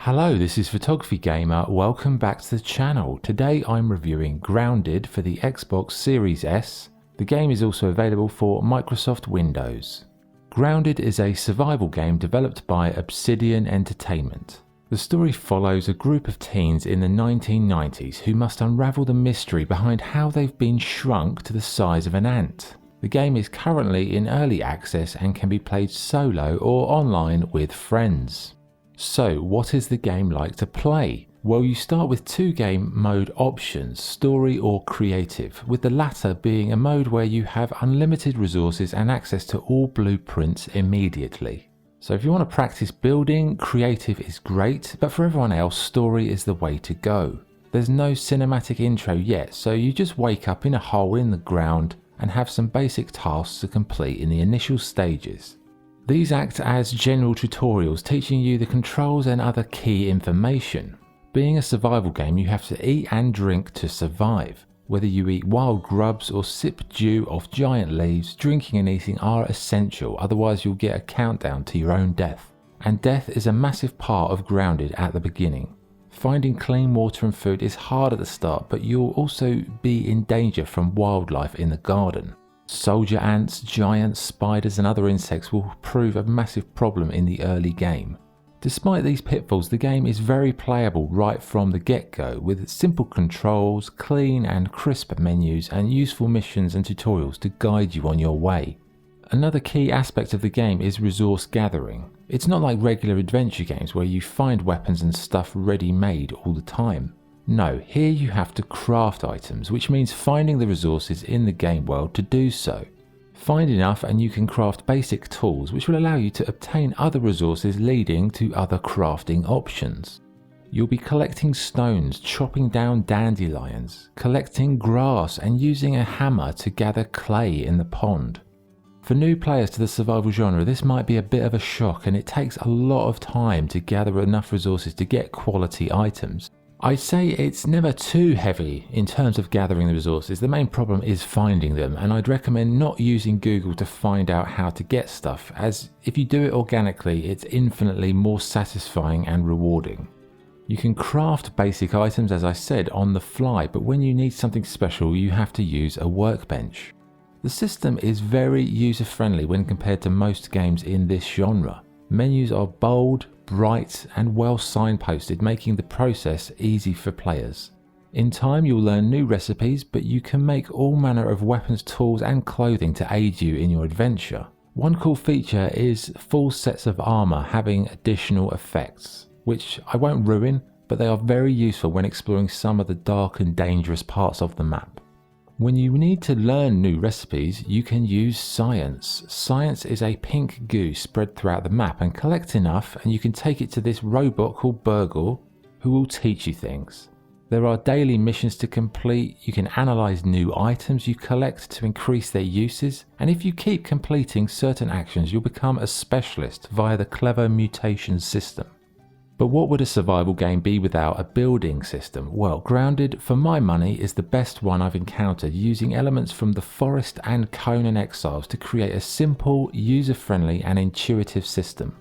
Hello, this is Photography Gamer. Welcome back to the channel. Today I'm reviewing Grounded for the Xbox Series S. The game is also available for Microsoft Windows. Grounded is a survival game developed by Obsidian Entertainment. The story follows a group of teens in the 1990s who must unravel the mystery behind how they've been shrunk to the size of an ant. The game is currently in early access and can be played solo or online with friends. So what is the game like to play? Well, you start with two game mode options, story or creative, with the latter being a mode where you have unlimited resources and access to all blueprints immediately. So if you want to practice building, creative is great, but for everyone else, story is the way to go. There's no cinematic intro yet, so you just wake up in a hole in the ground and have some basic tasks to complete in the initial stages. These act as general tutorials teaching you the controls and other key information. Being a survival game, you have to eat and drink to survive. Whether you eat wild grubs or sip dew off giant leaves, drinking and eating are essential, otherwise you'll get a countdown to your own death. And death is a massive part of Grounded at the beginning. Finding clean water and food is hard at the start, but you'll also be in danger from wildlife in the garden. Soldier ants, giants, spiders and other insects will prove a massive problem in the early game. Despite these pitfalls, the game is very playable right from the get-go, with simple controls, clean and crisp menus and useful missions and tutorials to guide you on your way. Another key aspect of the game is resource gathering. It's not like regular adventure games where you find weapons and stuff ready-made all the time. No, here you have to craft items, which means finding the resources in the game world to do so. Find enough and you can craft basic tools which will allow you to obtain other resources leading to other crafting options. You'll be collecting stones, chopping down dandelions, collecting grass and using a hammer to gather clay in the pond. For new players to the survival genre, this might be a bit of a shock and it takes a lot of time to gather enough resources to get quality items. I'd say it's never too heavy in terms of gathering the resources. The main problem is finding them, and I'd recommend not using Google to find out how to get stuff, as if you do it organically, it's infinitely more satisfying and rewarding. You can craft basic items, as I said, on the fly, but when you need something special, you have to use a workbench. The system is very user-friendly when compared to most games in this genre. Menus are bold, bright and well signposted, making the process easy for players. In time you'll learn new recipes, but you can make all manner of weapons, tools and clothing to aid you in your adventure. One cool feature is full sets of armor having additional effects, which I won't ruin, but they are very useful when exploring some of the dark and dangerous parts of the map. When you need to learn new recipes, you can use science. Science is a pink goo spread throughout the map, and collect enough and you can take it to this robot called Burgle who will teach you things. There are daily missions to complete, you can analyze new items you collect to increase their uses, and if you keep completing certain actions you'll become a specialist via the clever mutation system. But what would a survival game be without a building system? Well, Grounded, for my money, is the best one I've encountered, using elements from The Forest and Conan Exiles to create a simple, user-friendly and intuitive system.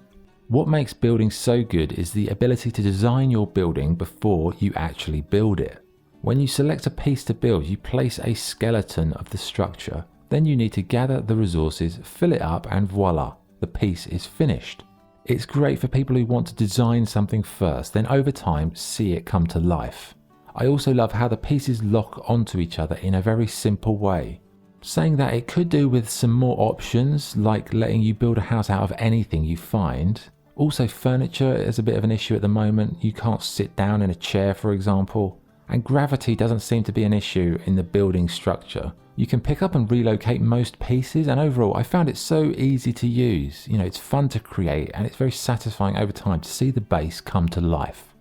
What makes building so good is the ability to design your building before you actually build it. When you select a piece to build, you place a skeleton of the structure. Then you need to gather the resources, fill it up, and voila, the piece is finished. It's great for people who want to design something first, then over time see it come to life. I also love how the pieces lock onto each other in a very simple way. Saying that, it could do with some more options, like letting you build a house out of anything you find. Also, furniture is a bit of an issue at the moment. You can't sit down in a chair, for example. And gravity doesn't seem to be an issue in the building structure. You can pick up and relocate most pieces, and overall I found it so easy to use. It's fun to create and it's very satisfying over time to see the base come to life.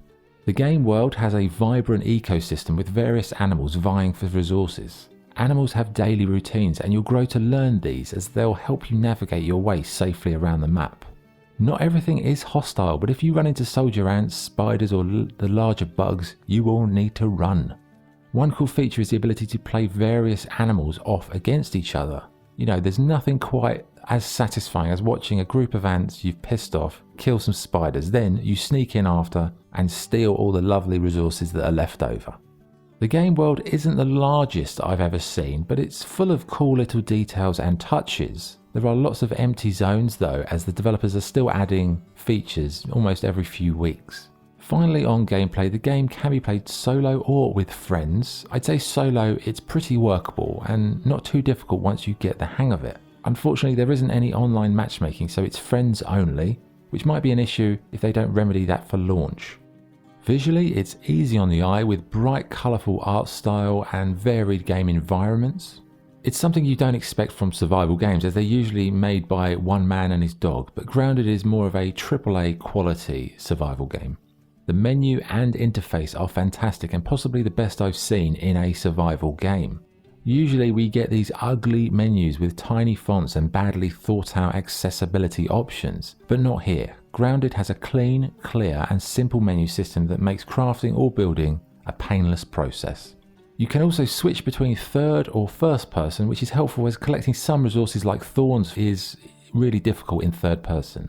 The game world has a vibrant ecosystem with various animals vying for resources. Animals have daily routines and you'll grow to learn these, as they'll help you navigate your way safely around the map. Not everything is hostile, but if you run into soldier ants, spiders or the larger bugs, you will need to run. One cool feature is the ability to play various animals off against each other. There's nothing quite as satisfying as watching a group of ants you've pissed off kill some spiders, then you sneak in after and steal all the lovely resources that are left over. The game world isn't the largest I've ever seen, but it's full of cool little details and touches. There are lots of empty zones though, as the developers are still adding features almost every few weeks. Finally, on gameplay, the game can be played solo or with friends. I'd say solo, it's pretty workable and not too difficult once you get the hang of it. Unfortunately, there isn't any online matchmaking, so it's friends only, which might be an issue if they don't remedy that for launch. Visually, it's easy on the eye with bright, colourful art style and varied game environments. It's something you don't expect from survival games, as they're usually made by one man and his dog, but Grounded is more of a AAA quality survival game. The menu and interface are fantastic and possibly the best I've seen in a survival game. Usually we get these ugly menus with tiny fonts and badly thought out accessibility options, but not here. Grounded has a clean, clear and simple menu system that makes crafting or building a painless process. You can also switch between third or first person, which is helpful as collecting some resources like thorns is really difficult in third person.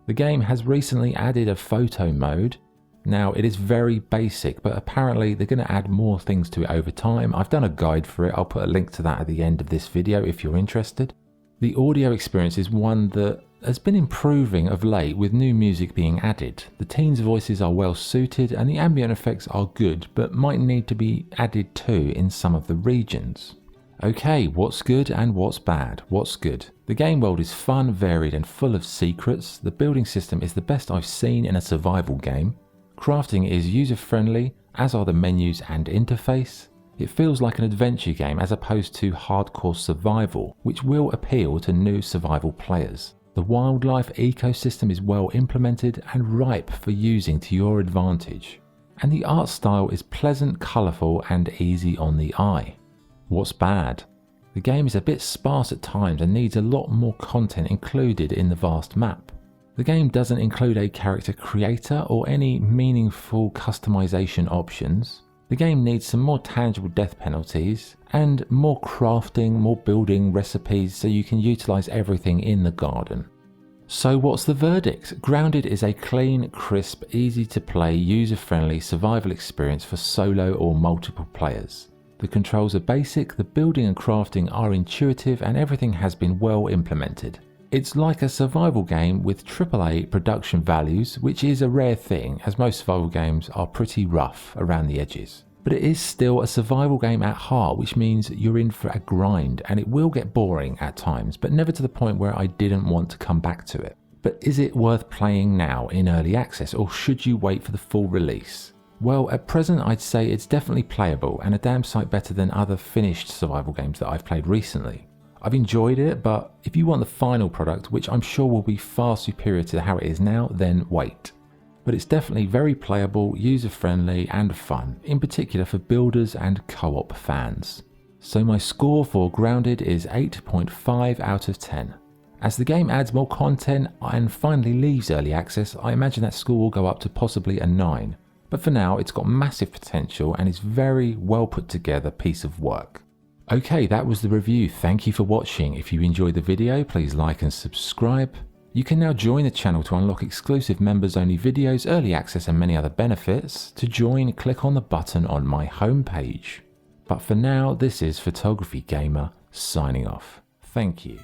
The game has recently added a photo mode. Now, it is very basic, but apparently they're going to add more things to it over time. I've done a guide for it. I'll put a link to that at the end of this video if you're interested. The audio experience is one that has been improving of late with new music being added. The teens' voices are well suited and the ambient effects are good, but might need to be added too in some of the regions. Okay, what's good and what's bad? What's good? The game world is fun, varied and full of secrets. The building system is the best I've seen in a survival game. Crafting is user-friendly, as are the menus and interface. It feels like an adventure game as opposed to hardcore survival, which will appeal to new survival players. The wildlife ecosystem is well implemented and ripe for using to your advantage. And the art style is pleasant, colourful and easy on the eye. What's bad? The game is a bit sparse at times and needs a lot more content included in the vast map. The game doesn't include a character creator or any meaningful customization options. The game needs some more tangible death penalties and more crafting, more building recipes so you can utilize everything in the garden. So what's the verdict? Grounded is a clean, crisp, easy to play, user-friendly survival experience for solo or multiple players. The controls are basic, the building and crafting are intuitive and everything has been well implemented. It's like a survival game with AAA production values, which is a rare thing as most survival games are pretty rough around the edges. But it is still a survival game at heart, which means you're in for a grind and it will get boring at times, but never to the point where I didn't want to come back to it. But is it worth playing now in early access or should you wait for the full release? Well, at present I'd say it's definitely playable and a damn sight better than other finished survival games that I've played recently. I've enjoyed it, but if you want the final product, which I'm sure will be far superior to how it is now, then wait. But it's definitely very playable, user-friendly and fun, in particular for builders and co-op fans. So my score for Grounded is 8.5 out of 10. As the game adds more content and finally leaves early access, I imagine that score will go up to possibly a 9. But for now, it's got massive potential and is very well put together piece of work. Okay, that was the review. Thank you for watching. If you enjoyed the video, please like and subscribe. You can now join the channel to unlock exclusive members only videos, early access and many other benefits. To join, click on the button on my homepage. But for now, this is Photography Gamer signing off. Thank you.